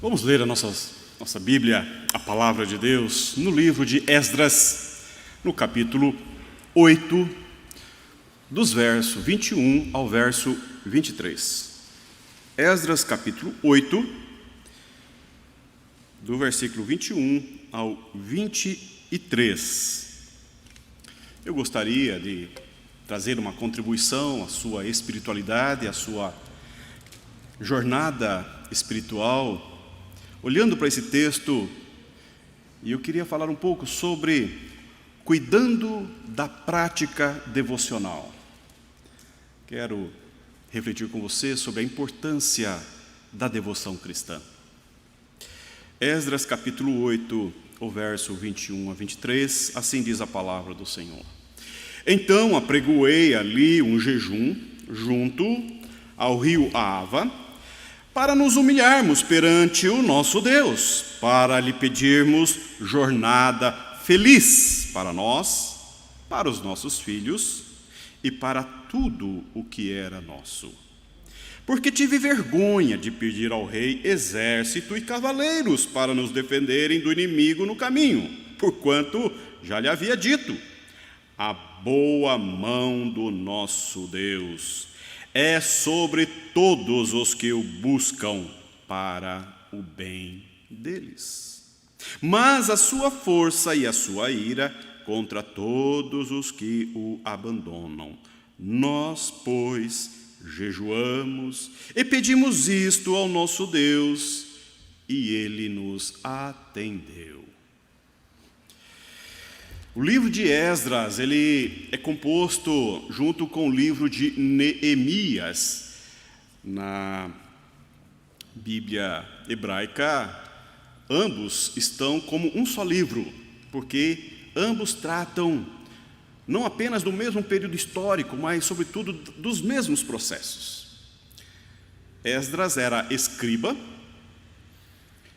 Vamos ler a nossa Bíblia, a Palavra de Deus, no livro de Esdras, no capítulo 8, dos versos 21 ao verso 23. Esdras, capítulo 8, do versículo 21 ao 23. Eu gostaria de trazer uma contribuição à sua espiritualidade, à sua jornada espiritual, olhando para esse texto, e eu queria falar um pouco sobre cuidando da prática devocional. Quero refletir com você sobre a importância da devoção cristã. Esdras capítulo 8, o verso 21 a 23, assim diz a palavra do Senhor. Então apregoei ali um jejum junto ao rio Ava, para nos humilharmos perante o nosso Deus, para lhe pedirmos jornada feliz para nós, para os nossos filhos e para tudo o que era nosso. Porque tive vergonha de pedir ao rei exército e cavaleiros para nos defenderem do inimigo no caminho, porquanto já lhe havia dito: a boa mão do nosso Deus é sobre todos os que o buscam para o bem deles. Mas a sua força e a sua ira contra todos os que o abandonam. Nós, pois, jejuamos e pedimos isto ao nosso Deus, e ele nos atendeu. O livro de Esdras, ele é composto junto com o livro de Neemias. Na Bíblia hebraica, ambos estão como um só livro, porque ambos tratam não apenas do mesmo período histórico, mas, sobretudo, dos mesmos processos. Esdras era escriba,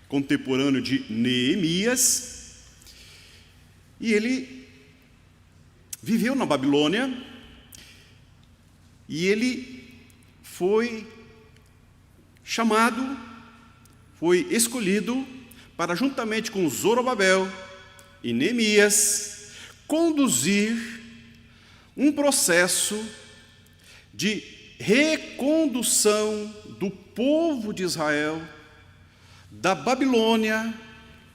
contemporâneo de Neemias, e ele viveu na Babilônia, e ele foi chamado, foi escolhido para, juntamente com Zorobabel e Neemias, conduzir um processo de recondução do povo de Israel da Babilônia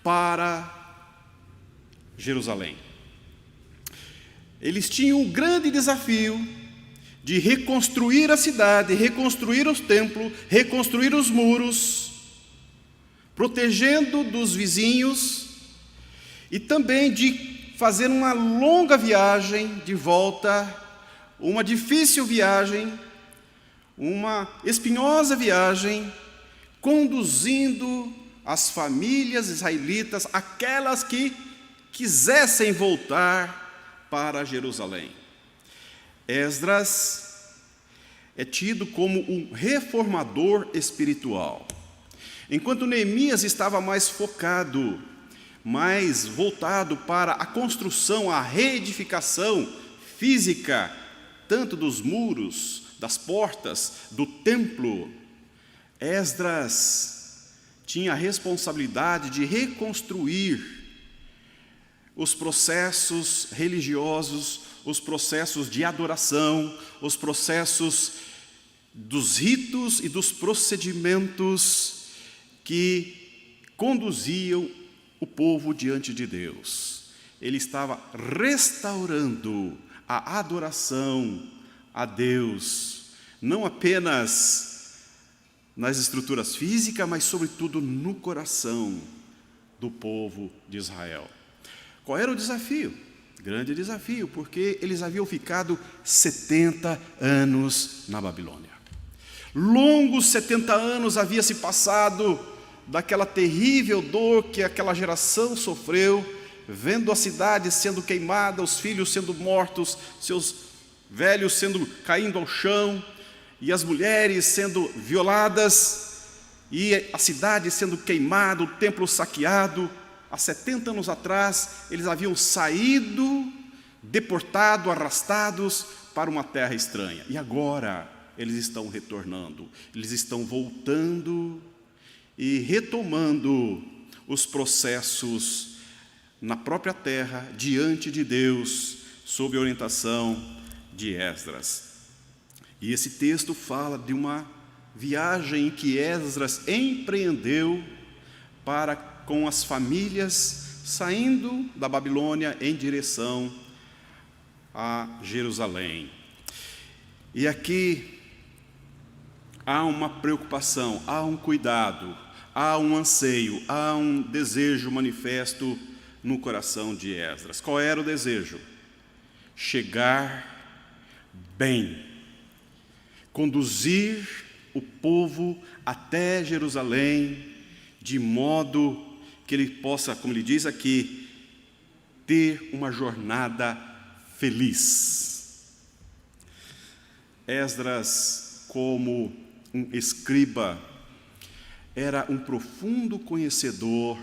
para Jerusalém. Eles tinham um grande desafio de reconstruir a cidade, reconstruir os templos, reconstruir os muros, protegendo dos vizinhos, e também de fazer uma longa viagem de volta, uma difícil viagem, uma espinhosa viagem, conduzindo as famílias israelitas, aquelas que quisessem voltar para Jerusalém. Esdras é tido como um reformador espiritual. Enquanto Neemias estava mais focado, mais voltado para a construção, a reedificação física, tanto dos muros, das portas, do templo, Esdras tinha a responsabilidade de reconstruir os processos religiosos, os processos de adoração, os processos dos ritos e dos procedimentos que conduziam o povo diante de Deus. Ele estava restaurando a adoração a Deus, não apenas nas estruturas físicas, mas sobretudo no coração do povo de Israel. Qual era o desafio? Grande desafio, porque eles haviam ficado 70 anos na Babilônia. Longos 70 anos havia se passado daquela terrível dor que aquela geração sofreu, vendo a cidade sendo queimada, os filhos sendo mortos, seus velhos caindo ao chão, e as mulheres sendo violadas, e a cidade sendo queimada, o templo saqueado. Há 70 anos atrás, eles haviam saído, deportados, arrastados para uma terra estranha. E agora eles estão retornando, eles estão voltando, e retomando os processos na própria terra, diante de Deus, sob a orientação de Esdras. E esse texto fala de uma viagem que Esdras empreendeu com as famílias saindo da Babilônia em direção a Jerusalém. E aqui há uma preocupação, há um cuidado, há um anseio, há um desejo manifesto no coração de Esdras. Qual era o desejo? Chegar bem, conduzir o povo até Jerusalém, de modo que ele possa, como ele diz aqui, ter uma jornada feliz. Esdras, como um escriba, era um profundo conhecedor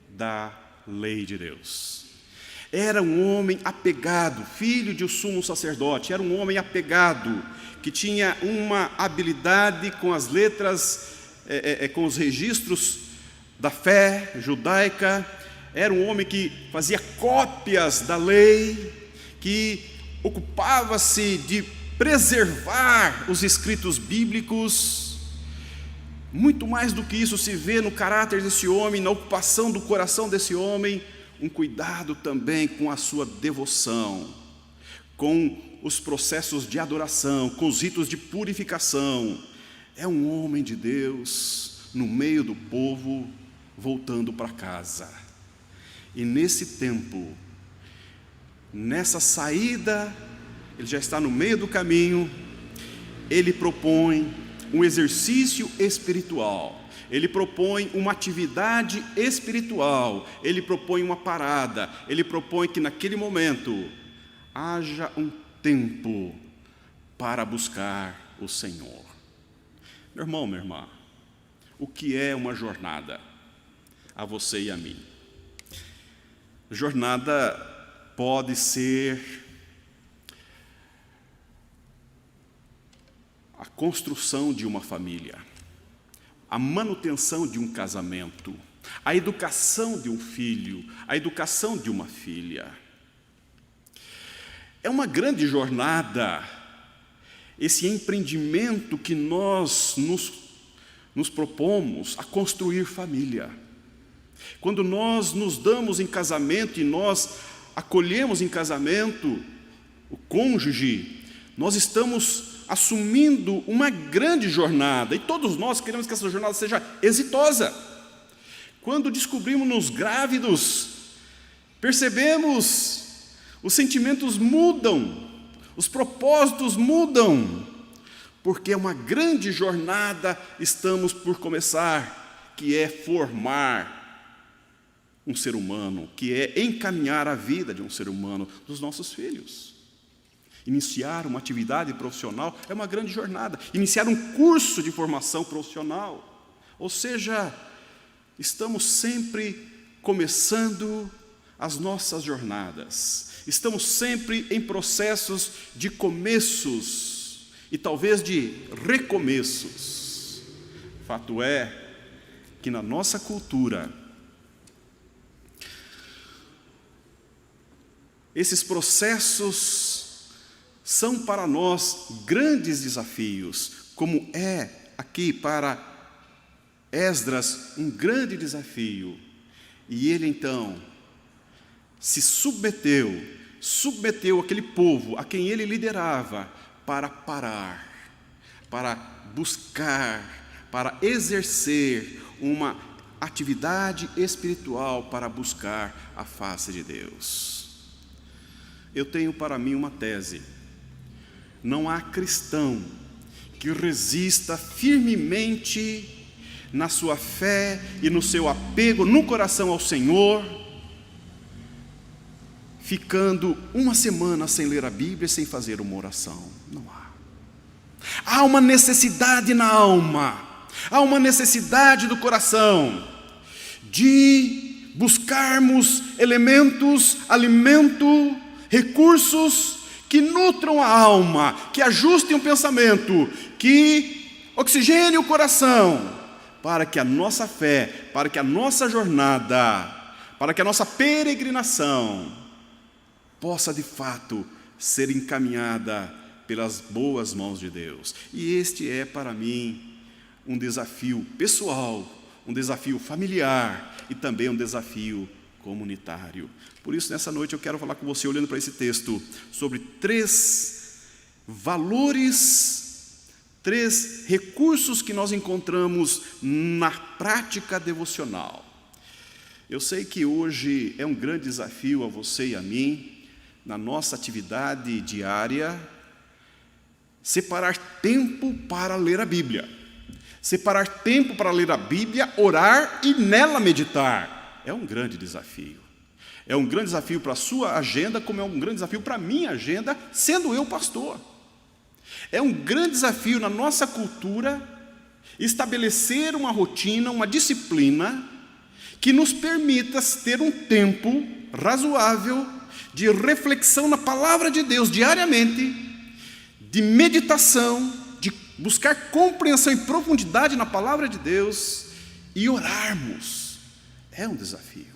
da lei de Deus. Era um homem apegado, filho de um sumo sacerdote, era um homem apegado, que tinha uma habilidade com as letras, com os registros da fé judaica. Era um homem que fazia cópias da lei, que ocupava-se de preservar os escritos bíblicos. Muito mais do que isso se vê no caráter desse homem, na ocupação do coração desse homem, um cuidado também com a sua devoção, com os processos de adoração, com os ritos de purificação. É um homem de Deus no meio do povo, voltando para casa. E nesse tempo, nessa saída, ele já está no meio do caminho, ele propõe um exercício espiritual, ele propõe uma atividade espiritual, ele propõe uma parada, ele propõe que naquele momento haja um tempo para buscar o Senhor. Meu irmão, minha irmã, o que é uma jornada? A você e a mim. Jornada pode ser a construção de uma família, a manutenção de um casamento, a educação de um filho, a educação de uma filha. É uma grande jornada, esse empreendimento que nós nos propomos a construir família. Quando nós nos damos em casamento e nós acolhemos em casamento o cônjuge, nós estamos assumindo uma grande jornada, e todos nós queremos que essa jornada seja exitosa. Quando descobrimos-nos grávidos, percebemos, os sentimentos mudam, os propósitos mudam, porque é uma grande jornada estamos por começar, que é formar um ser humano, que é encaminhar a vida de um ser humano, dos nossos filhos. Iniciar uma atividade profissional é uma grande jornada. Iniciar um curso de formação profissional. Ou seja, estamos sempre começando as nossas jornadas. Estamos sempre em processos de começos e talvez de recomeços. Fato é que na nossa cultura, esses processos são para nós grandes desafios, como é aqui para Esdras um grande desafio. E ele então se submeteu aquele povo a quem ele liderava para parar, para buscar, para exercer uma atividade espiritual para buscar a face de Deus. Eu tenho para mim uma tese: não há cristão que resista firmemente na sua fé e no seu apego no coração ao Senhor, ficando uma semana sem ler a Bíblia, sem fazer uma oração. Não há. Há uma necessidade na alma, há uma necessidade do coração de buscarmos elementos, alimento, recursos que nutram a alma, que ajustem o pensamento, que oxigenem o coração, para que a nossa fé, para que a nossa jornada, para que a nossa peregrinação possa de fato ser encaminhada pelas boas mãos de Deus. E este é para mim um desafio pessoal, um desafio familiar e também um desafio comunitário. Por isso, nessa noite eu quero falar com você, olhando para esse texto, sobre 3 valores, 3 recursos que nós encontramos na prática devocional. Eu sei que hoje é um grande desafio a você e a mim, na nossa atividade diária, separar tempo para ler a Bíblia. Separar tempo para ler a Bíblia, orar e nela meditar. É um grande desafio. É um grande desafio para a sua agenda, como é um grande desafio para a minha agenda, sendo eu pastor. É um grande desafio na nossa cultura estabelecer uma rotina, uma disciplina que nos permita ter um tempo razoável de reflexão na palavra de Deus diariamente, de meditação, de buscar compreensão e profundidade na palavra de Deus e orarmos. É um desafio,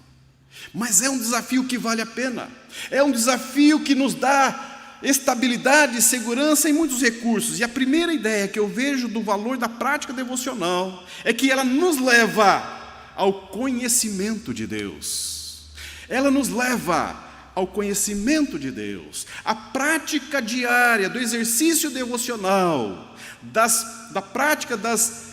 mas é um desafio que vale a pena. É um desafio que nos dá estabilidade, segurança e muitos recursos. E a primeira ideia que eu vejo do valor da prática devocional é que ela nos leva ao conhecimento de Deus. Ela nos leva ao conhecimento de Deus. A prática diária do exercício devocional, da prática das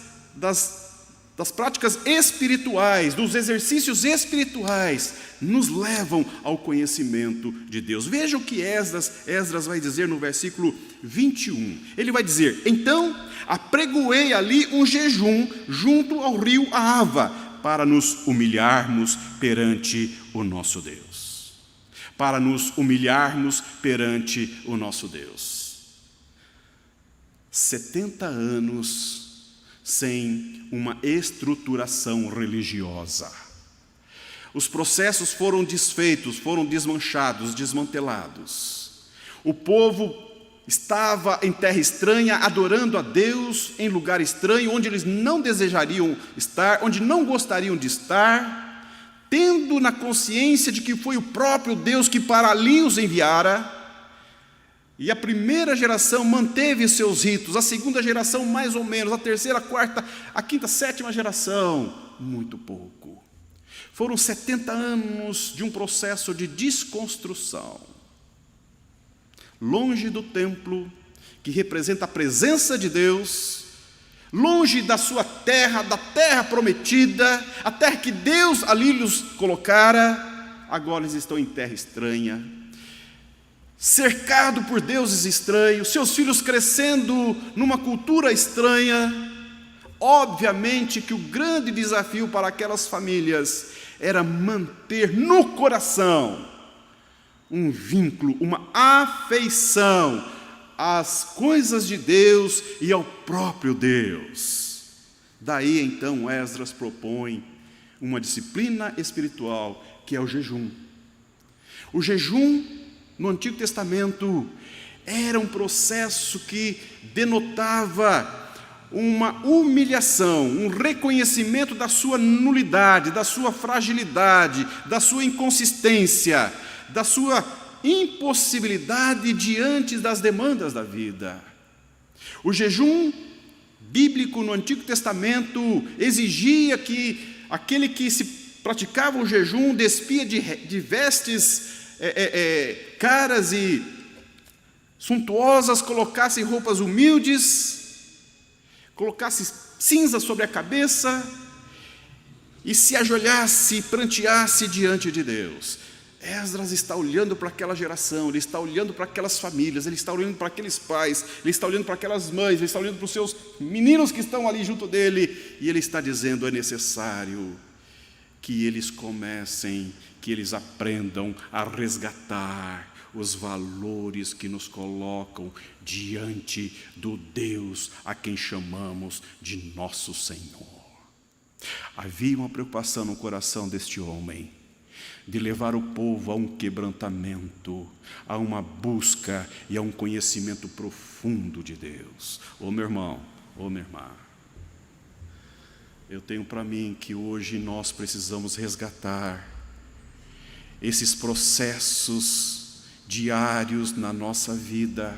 práticas espirituais, dos exercícios espirituais, nos levam ao conhecimento de Deus. Veja o que Esdras vai dizer no versículo 21. Ele vai dizer: então apregoei ali um jejum junto ao rio Ahava, para nos humilharmos perante o nosso Deus. Para nos humilharmos perante o nosso Deus. 70 anos sem uma estruturação religiosa. Os processos foram desfeitos, foram desmanchados, desmantelados. O povo estava em terra estranha, adorando a Deus em lugar estranho, onde eles não desejariam estar, onde não gostariam de estar, tendo na consciência de que foi o próprio Deus que para ali os enviara. E a primeira geração manteve seus ritos, a segunda geração mais ou menos, a terceira, a quarta, a quinta, a sétima geração, muito pouco. Foram 70 anos de um processo de desconstrução. Longe do templo, que representa a presença de Deus, longe da sua terra, da terra prometida, a terra que Deus ali lhes colocara, agora eles estão em terra estranha, cercado por deuses estranhos, seus filhos crescendo numa cultura estranha. Obviamente que o grande desafio para aquelas famílias era manter no coração um vínculo, uma afeição às coisas de Deus e ao próprio Deus. Daí então Esdras propõe uma disciplina espiritual que é o jejum. O jejum no Antigo Testamento era um processo que denotava uma humilhação, um reconhecimento da sua nulidade, da sua fragilidade, da sua inconsistência, da sua impossibilidade diante das demandas da vida. O jejum bíblico no Antigo Testamento exigia que aquele que se praticava o jejum despia de vestes caras e suntuosas, colocasse roupas humildes, colocasse cinza sobre a cabeça e se ajoelhasse e pranteasse diante de Deus. Esdras está olhando para aquela geração, ele está olhando para aquelas famílias, ele está olhando para aqueles pais, ele está olhando para aquelas mães, ele está olhando para os seus meninos que estão ali junto dele, e ele está dizendo: é necessário que eles comecem, que eles aprendam a resgatar os valores que nos colocam diante do Deus a quem chamamos de nosso Senhor. Havia uma preocupação no coração deste homem, de levar o povo a um quebrantamento, a uma busca e a um conhecimento profundo de Deus. Ô meu irmão, ô minha irmã, eu tenho para mim que hoje nós precisamos resgatar esses processos diários na nossa vida,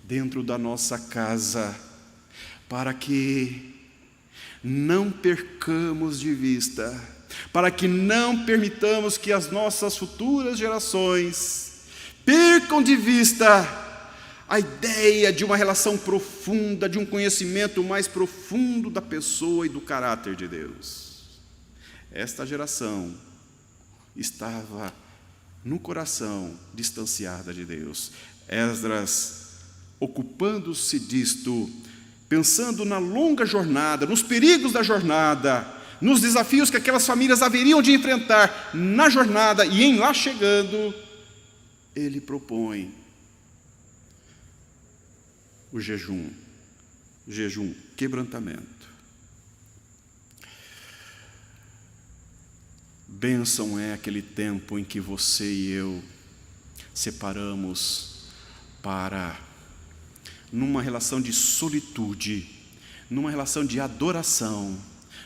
dentro da nossa casa, para que não percamos de vista, para que não permitamos que as nossas futuras gerações percam de vista a ideia de uma relação profunda, de um conhecimento mais profundo da pessoa e do caráter de Deus. Esta geração estava no coração distanciada de Deus. Esdras, ocupando-se disto, pensando na longa jornada, nos perigos da jornada, nos desafios que aquelas famílias haveriam de enfrentar na jornada e em lá chegando, ele propõe o jejum, quebrantamento. Bênção é aquele tempo em que você e eu separamos para, numa relação de solitude, numa relação de adoração,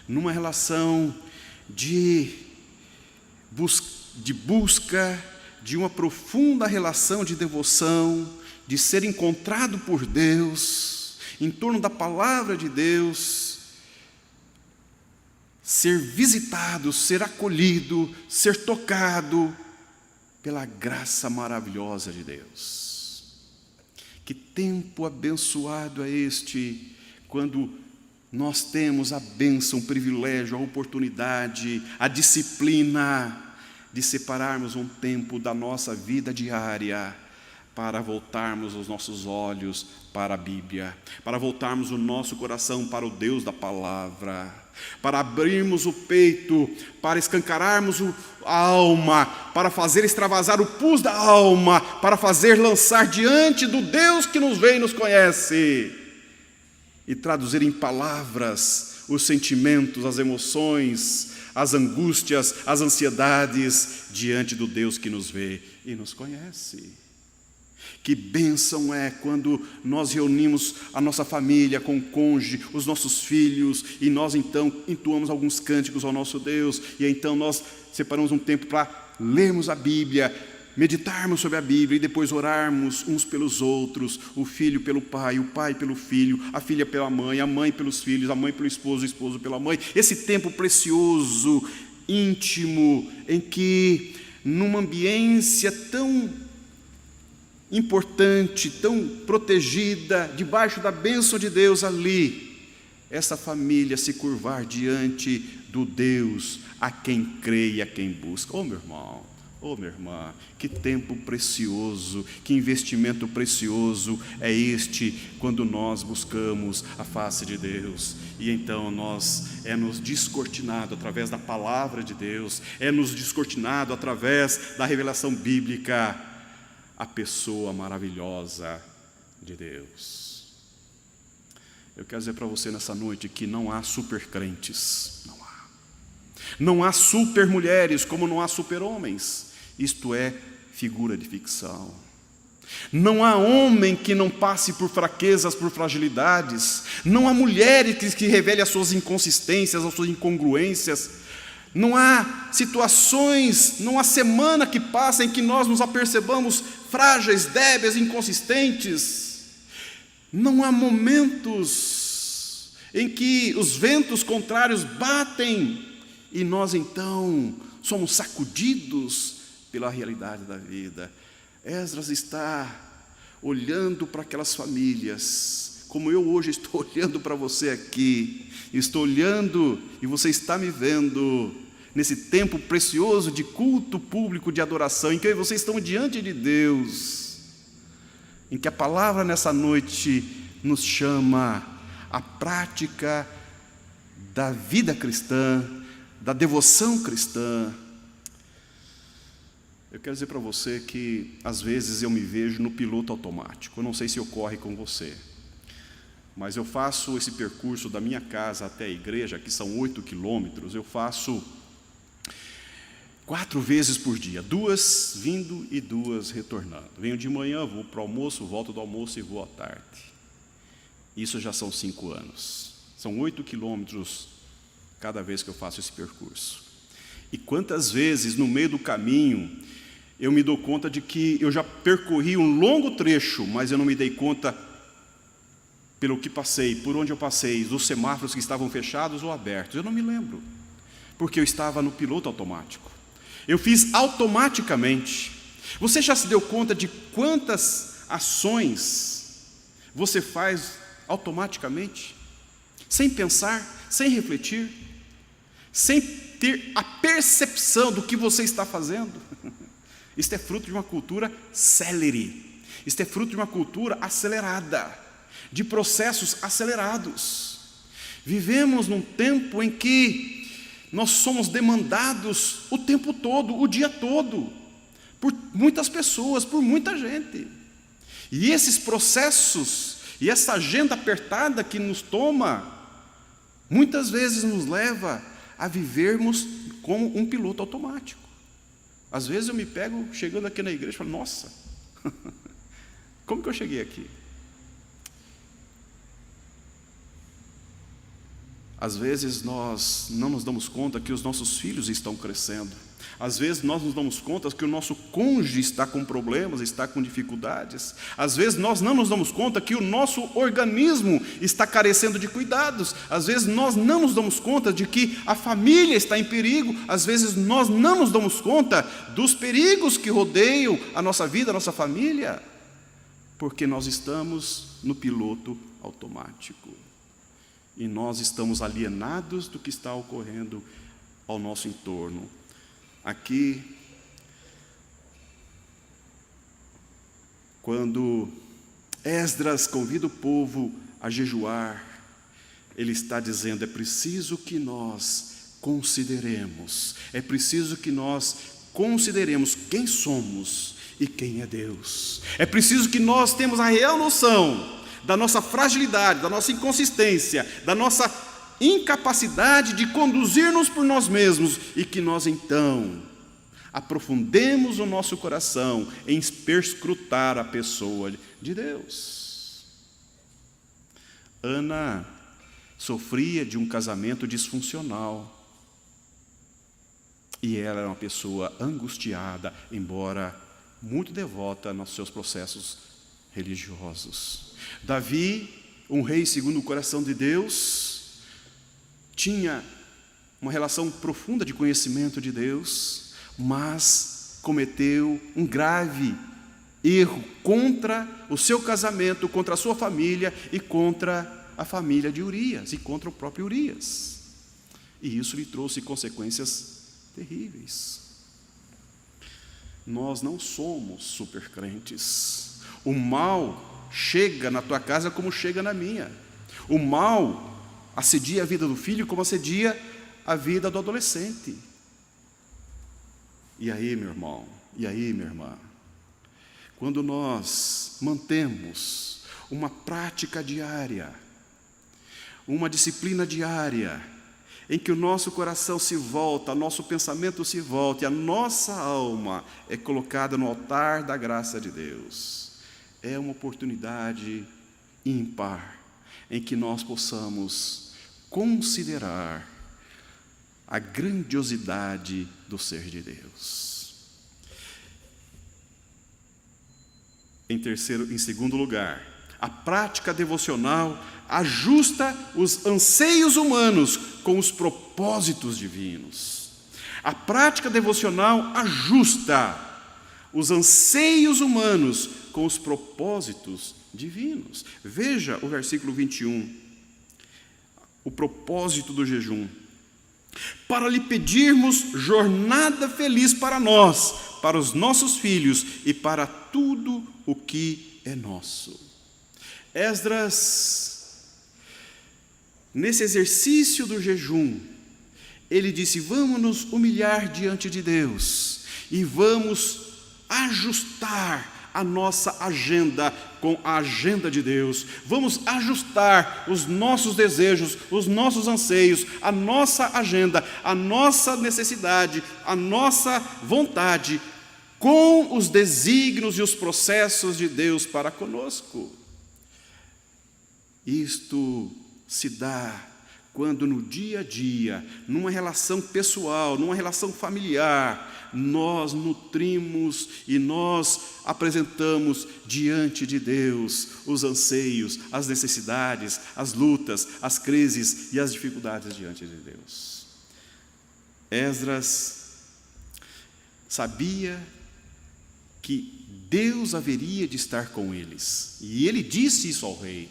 numa relação de busca de uma profunda relação de devoção, de ser encontrado por Deus, em torno da palavra de Deus, ser visitado, ser acolhido, ser tocado pela graça maravilhosa de Deus. Que tempo abençoado é este, quando nós temos a bênção, o privilégio, a oportunidade, a disciplina de separarmos um tempo da nossa vida diária para voltarmos os nossos olhos para a Bíblia, para voltarmos o nosso coração para o Deus da palavra, para abrirmos o peito, para escancararmos a alma, para fazer extravasar o pus da alma, para fazer lançar diante do Deus que nos vê e nos conhece, e traduzir em palavras os sentimentos, as emoções, as angústias, as ansiedades, diante do Deus que nos vê e nos conhece. Que bênção é quando nós reunimos a nossa família com o cônjuge, os nossos filhos, e nós então entoamos alguns cânticos ao nosso Deus, e então nós separamos um tempo para lermos a Bíblia, meditarmos sobre a Bíblia e depois orarmos uns pelos outros, o filho pelo pai, o pai pelo filho, a filha pela mãe, a mãe pelos filhos, a mãe pelo esposo, o esposo pela mãe. Esse tempo precioso, íntimo, em que numa ambiência tão importante, tão protegida, debaixo da bênção de Deus ali, essa família se curvar diante do Deus a quem crê e a quem busca. Oh, meu irmão, oh, minha irmã, que tempo precioso, que investimento precioso é este, quando nós buscamos a face de Deus, e então nos descortinado através da palavra de Deus, nos descortinado através da revelação bíblica, a pessoa maravilhosa de Deus. Eu quero dizer para você nessa noite que não há super crentes, não há super mulheres como não há super homens, isto é figura de ficção. Não há homem que não passe por fraquezas, por fragilidades, não há mulher que revele as suas inconsistências, as suas incongruências. Não há situações, não há semana que passa em que nós nos apercebamos frágeis, débeis, inconsistentes. Não há momentos em que os ventos contrários batem e nós então somos sacudidos pela realidade da vida. Esdras está olhando para aquelas famílias, como eu hoje estou olhando para você aqui, estou olhando e você está me vendo, nesse tempo precioso de culto público, de adoração, em que vocês estão diante de Deus, em que a palavra nessa noite nos chama à prática da vida cristã, da devoção cristã. Eu quero dizer para você que às vezes eu me vejo no piloto automático. Eu não sei se ocorre com você, mas eu faço esse percurso da minha casa até a igreja, que são 8 quilômetros, eu faço 4 vezes por dia, 2 vindo e 2 retornando. Venho de manhã, vou para o almoço, volto do almoço e vou à tarde. Isso já são 5 anos. São 8 quilômetros cada vez que eu faço esse percurso. E quantas vezes, no meio do caminho, eu me dou conta de que eu já percorri um longo trecho, mas eu não me dei conta pelo que passei, por onde eu passei, dos semáforos que estavam fechados ou abertos. Eu não me lembro, porque eu estava no piloto automático. Eu fiz automaticamente. Você já se deu conta de quantas ações você faz automaticamente? Sem pensar, sem refletir, sem ter a percepção do que você está fazendo. Isto é fruto de uma cultura célere. Isto é fruto de uma cultura acelerada, de processos acelerados. Vivemos num tempo em que nós somos demandados o tempo todo, o dia todo, por muitas pessoas, por muita gente. E esses processos e essa agenda apertada que nos toma, muitas vezes nos leva a vivermos como um piloto automático. Às vezes eu me pego chegando aqui na igreja e falo, nossa, como que eu cheguei aqui? Às vezes nós não nos damos conta que os nossos filhos estão crescendo. Às vezes nós nos damos conta que o nosso cônjuge está com problemas, está com dificuldades. Às vezes nós não nos damos conta que o nosso organismo está carecendo de cuidados. Às vezes nós não nos damos conta de que a família está em perigo. Às vezes nós não nos damos conta dos perigos que rodeiam a nossa vida, a nossa família, porque nós estamos no piloto automático. E nós estamos alienados do que está ocorrendo ao nosso entorno. Aqui, quando Esdras convida o povo a jejuar, ele está dizendo, é preciso que nós consideremos, quem somos e quem é Deus. É preciso que nós tenhamos a real noção da nossa fragilidade, da nossa inconsistência, da nossa incapacidade de conduzir-nos por nós mesmos, e que nós então aprofundemos o nosso coração em perscrutar a pessoa de Deus. Ana sofria de um casamento disfuncional, e ela era uma pessoa angustiada, embora muito devota nos seus processos religiosos. Davi, um rei segundo o coração de Deus, tinha uma relação profunda de conhecimento de Deus, mas cometeu um grave erro contra o seu casamento, contra a sua família e contra a família de Urias e contra o próprio Urias. E isso lhe trouxe consequências terríveis. Nós não somos supercrentes. O mal chega na tua casa como chega na minha. O mal assedia a vida do filho como assedia a vida do adolescente. E aí, meu irmão, e aí, minha irmã, quando nós mantemos uma prática diária, uma disciplina diária, em que o nosso coração se volta, nosso pensamento se volta, e a nossa alma é colocada no altar da graça de Deus, é uma oportunidade ímpar em que nós possamos considerar a grandiosidade do ser de Deus. Em segundo lugar, a prática devocional ajusta os anseios humanos com os propósitos divinos. A prática devocional ajusta os anseios humanos com os propósitos divinos. Veja o versículo 21, o propósito do jejum. Para lhe pedirmos jornada feliz para nós, para os nossos filhos e para tudo o que é nosso. Esdras, nesse exercício do jejum, ele disse, vamos nos humilhar diante de Deus e vamos ajustar a nossa agenda com a agenda de Deus. Vamos ajustar os nossos desejos, os nossos anseios, a nossa agenda, a nossa necessidade, a nossa vontade com os desígnios e os processos de Deus para conosco. Isto se dá quando no dia a dia, numa relação pessoal, numa relação familiar, nós nutrimos e nós apresentamos diante de Deus os anseios, as necessidades, as lutas, as crises e as dificuldades diante de Deus. Esdras sabia que Deus haveria de estar com eles, e ele disse isso ao rei.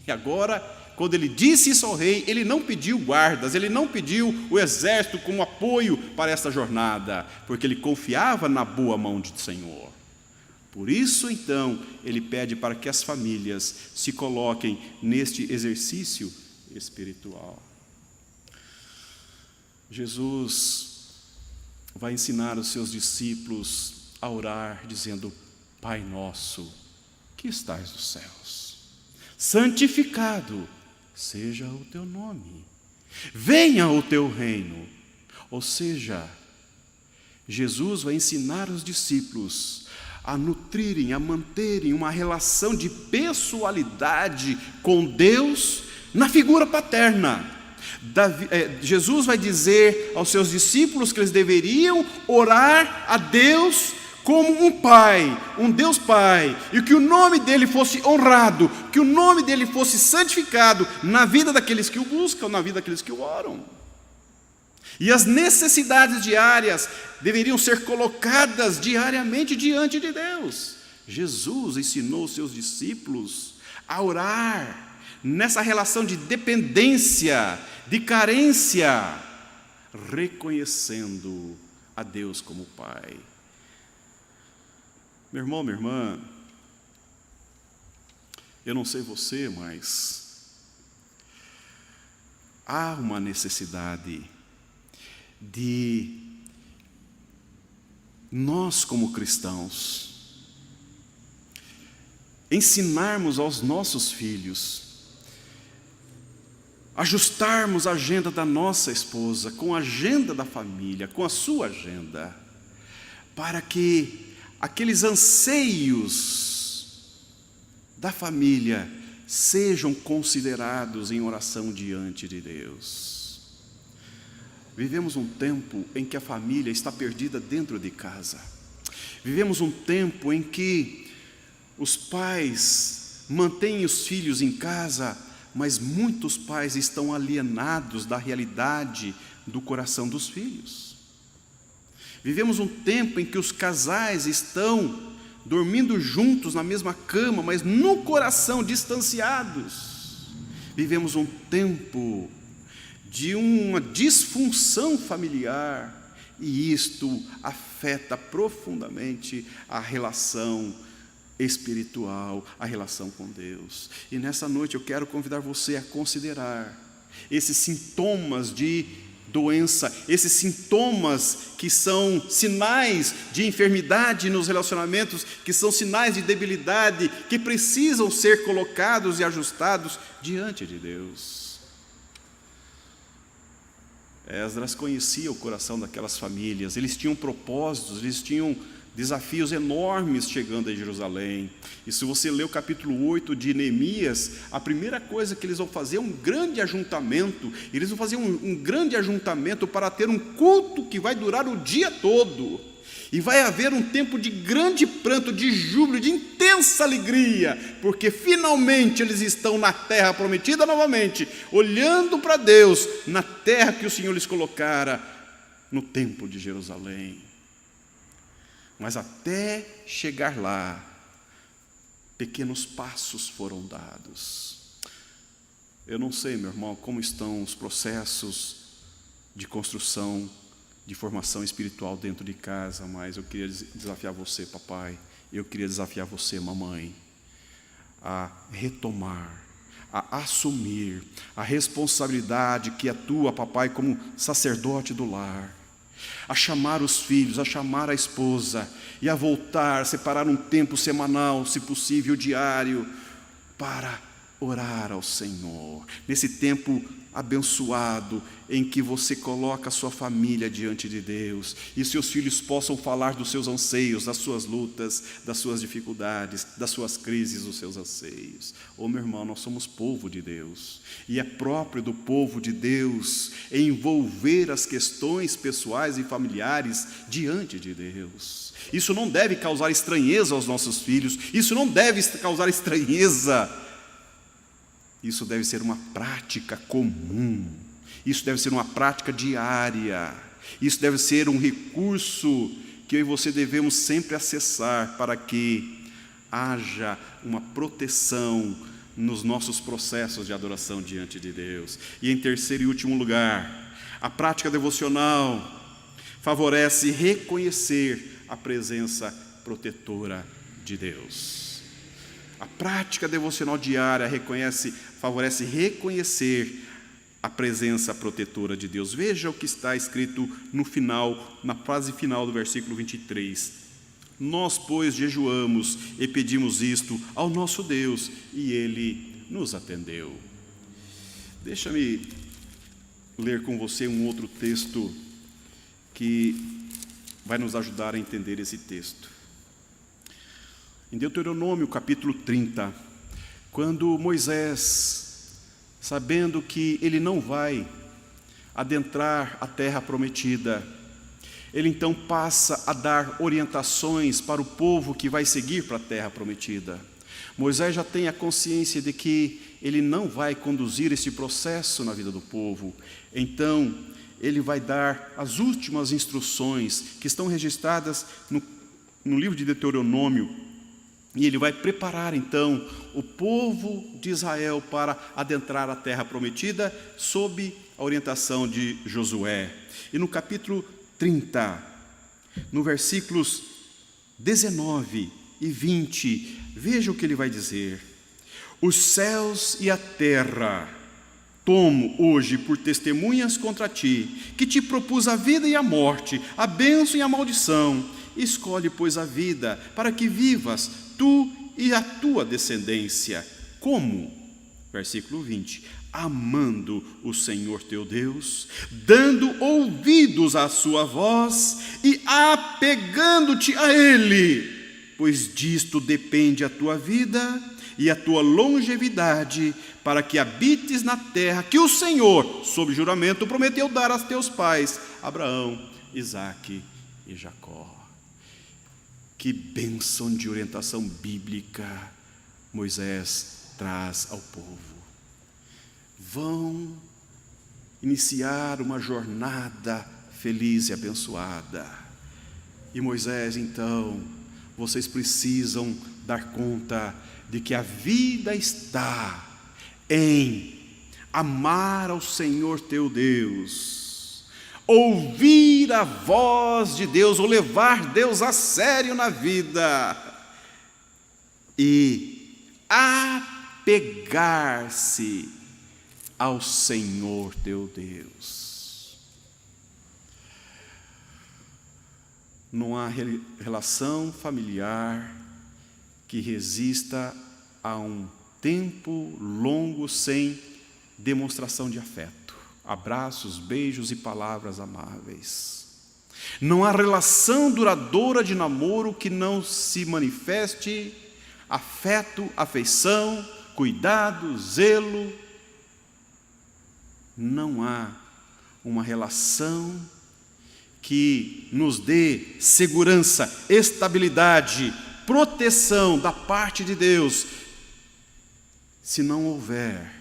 E agora, quando ele disse isso ao rei, ele não pediu guardas, ele não pediu o exército como apoio para esta jornada, porque ele confiava na boa mão do Senhor. Por isso, então, ele pede para que as famílias se coloquem neste exercício espiritual. Jesus vai ensinar os seus discípulos a orar, dizendo: Pai nosso, que estás nos céus, santificado seja o teu nome, venha o teu reino. Ou seja, Jesus vai ensinar os discípulos a nutrirem, a manterem uma relação de pessoalidade com Deus na figura paterna. Jesus vai dizer aos seus discípulos que eles deveriam orar a Deus como um Pai, um Deus Pai, e que o nome dele fosse honrado, que o nome dele fosse santificado na vida daqueles que o buscam, na vida daqueles que o oram. E as necessidades diárias deveriam ser colocadas diariamente diante de Deus. Jesus ensinou os seus discípulos a orar nessa relação de dependência, de carência, reconhecendo a Deus como Pai. Meu irmão, minha irmã, eu não sei você, mas há uma necessidade de nós, como cristãos, ensinarmos aos nossos filhos, ajustarmos a agenda da nossa esposa com a agenda da família, com a sua agenda, para que aqueles anseios da família sejam considerados em oração diante de Deus. Vivemos um tempo em que a família está perdida dentro de casa. Vivemos um tempo em que os pais mantêm os filhos em casa, mas muitos pais estão alienados da realidade do coração dos filhos. Vivemos um tempo em que os casais estão dormindo juntos na mesma cama, mas no coração distanciados. Vivemos um tempo de uma disfunção familiar, e isto afeta profundamente a relação espiritual, a relação com Deus. E nessa noite eu quero convidar você a considerar esses sintomas de doença, esses sintomas que são sinais de enfermidade nos relacionamentos, que são sinais de debilidade, que precisam ser colocados e ajustados diante de Deus. Esdras conhecia o coração daquelas famílias, eles tinham propósitos, eles tinham desafios enormes chegando a Jerusalém. E se você ler o capítulo 8 de Neemias, a primeira coisa que eles vão fazer é um grande ajuntamento. Eles vão fazer um grande ajuntamento para ter um culto que vai durar o dia todo. E vai haver um tempo de grande pranto, de júbilo, de intensa alegria, porque finalmente eles estão na terra prometida novamente, olhando para Deus, na terra que o Senhor lhes colocara, no templo de Jerusalém. Mas até chegar lá, pequenos passos foram dados. Eu não sei, meu irmão, como estão os processos de construção, de formação espiritual dentro de casa, mas eu queria desafiar você, papai, eu queria desafiar você, mamãe, a retomar, a assumir a responsabilidade que atua, papai, como sacerdote do lar, a chamar os filhos, a chamar a esposa e a voltar, separar um tempo semanal, se possível diário, para orar ao Senhor. Nesse tempo abençoado em que você coloca a sua família diante de Deus e seus filhos possam falar dos seus anseios, das suas lutas, das suas dificuldades, das suas crises, dos seus anseios. Meu irmão, nós somos povo de Deus e é próprio do povo de Deus envolver as questões pessoais e familiares diante de Deus. Isso não deve causar estranheza aos nossos filhos, isso não deve causar estranheza. Isso deve ser uma prática comum, isso deve ser uma prática diária, isso deve ser um recurso que eu e você devemos sempre acessar para que haja uma proteção nos nossos processos de adoração diante de Deus. E em terceiro e último lugar, a prática devocional favorece reconhecer a presença protetora de Deus. A prática devocional diária favorece reconhecer a presença protetora de Deus. Veja o que está escrito no final, na frase final do versículo 23. Nós, pois, jejuamos e pedimos isto ao nosso Deus, e Ele nos atendeu. Deixa-me ler com você um outro texto que vai nos ajudar a entender esse texto. Em Deuteronômio capítulo 30, quando Moisés, sabendo que ele não vai adentrar a terra prometida, ele então passa a dar orientações para o povo que vai seguir para a terra prometida. Moisés já tem a consciência de que ele não vai conduzir esse processo na vida do povo, então ele vai dar as últimas instruções que estão registradas no livro de Deuteronômio. E ele vai preparar então o povo de Israel para adentrar a terra prometida sob a orientação de Josué. E no capítulo 30, no versículos 19 e 20, veja o que ele vai dizer: os céus e a terra tomo hoje por testemunhas contra ti, que te propus a vida e a morte, a bênção e a maldição. Escolhe, pois, a vida, para que vivas tu e a tua descendência. Como? Versículo 20. Amando o Senhor teu Deus, dando ouvidos à sua voz e apegando-te a Ele, pois disto depende a tua vida e a tua longevidade, para que habites na terra que o Senhor, sob juramento, prometeu dar a teus pais, Abraão, Isaque e Jacó. Que bênção de orientação bíblica Moisés traz ao povo. Vão iniciar uma jornada feliz e abençoada. E Moisés, então, vocês precisam dar conta de que a vida está em amar ao Senhor teu Deus, ouvir a voz de Deus, ou levar Deus a sério na vida, e apegar-se ao Senhor teu Deus. Não há relação familiar que resista a um tempo longo sem demonstração de afeto. Abraços, beijos e palavras amáveis. Não há relação duradoura de namoro que não se manifeste afeto, afeição, cuidado, zelo. Não há uma relação que nos dê segurança, estabilidade, proteção da parte de Deus, se não houver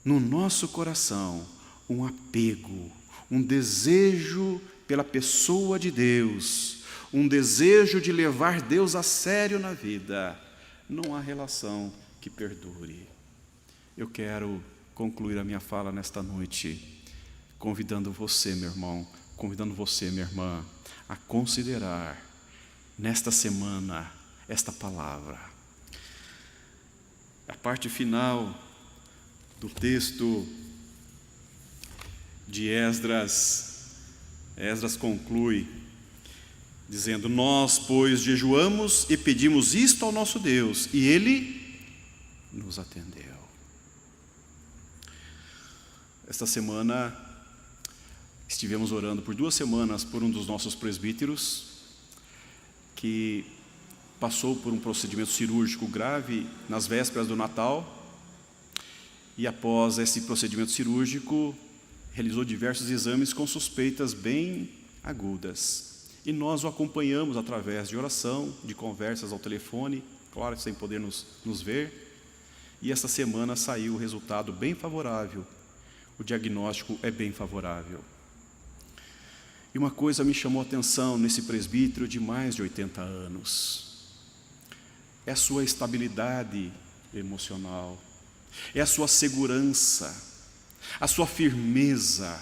no nosso coração um apego, um desejo pela pessoa de Deus, um desejo de levar Deus a sério na vida. Não há relação que perdure. Eu quero concluir a minha fala nesta noite, convidando você, meu irmão, convidando você, minha irmã, a considerar nesta semana esta palavra. A parte final do texto de Esdras conclui dizendo: nós, pois, jejuamos e pedimos isto ao nosso Deus, e Ele nos atendeu. esta semana estivemos orando por 2 semanas por um dos nossos presbíteros que passou por um procedimento cirúrgico grave nas vésperas do Natal e após esse procedimento cirúrgico realizou diversos exames com suspeitas bem agudas. E nós o acompanhamos através de oração, de conversas ao telefone, claro, sem poder nos ver. E esta semana saiu o resultado bem favorável. O diagnóstico é bem favorável. E uma coisa me chamou a atenção nesse presbítero de mais de 80 anos. É a sua estabilidade emocional. É a sua segurança, a sua firmeza,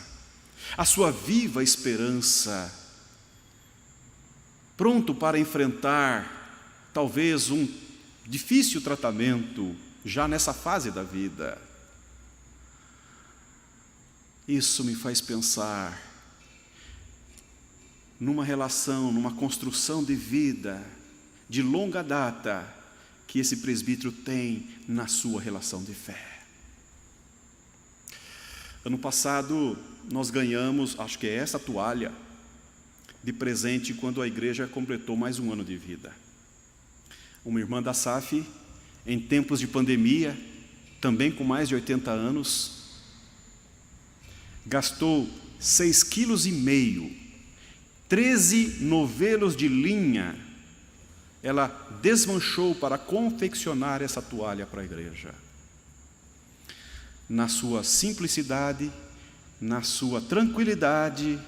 a sua viva esperança, pronto para enfrentar talvez um difícil tratamento já nessa fase da vida. Isso me faz pensar numa relação, numa construção de vida de longa data que esse presbítero tem na sua relação de fé. Ano passado, nós ganhamos, acho que é essa toalha, de presente quando a igreja completou mais um ano de vida. Uma irmã da SAF, em tempos de pandemia, também com mais de 80 anos, gastou 6,5 kg, 13 novelos de linha, ela desmanchou para confeccionar essa toalha para a igreja. Na sua simplicidade, na sua tranquilidade,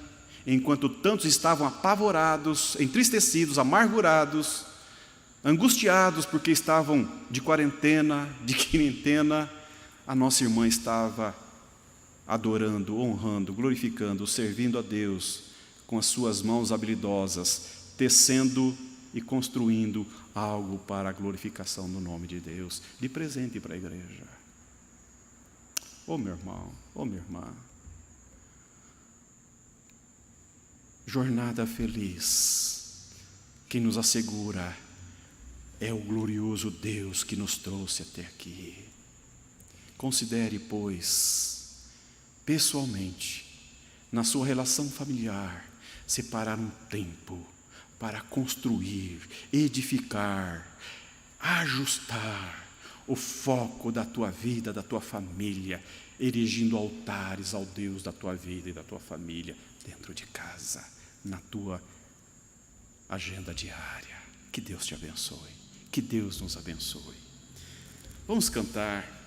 enquanto tantos estavam apavorados, entristecidos, amargurados, angustiados porque estavam de quarentena, de quinentena, a nossa irmã estava adorando, honrando, glorificando, servindo a Deus com as suas mãos habilidosas, tecendo e construindo algo para a glorificação do nome de Deus, de presente para a igreja. Oh, meu irmão, oh, minha irmã. Jornada feliz, quem nos assegura é o glorioso Deus que nos trouxe até aqui. Considere, pois, pessoalmente, na sua relação familiar, separar um tempo para construir, edificar, ajustar o foco da tua vida, da tua família, erigindo altares ao Deus da tua vida e da tua família, dentro de casa, na tua agenda diária. Que Deus te abençoe, que Deus nos abençoe. Vamos cantar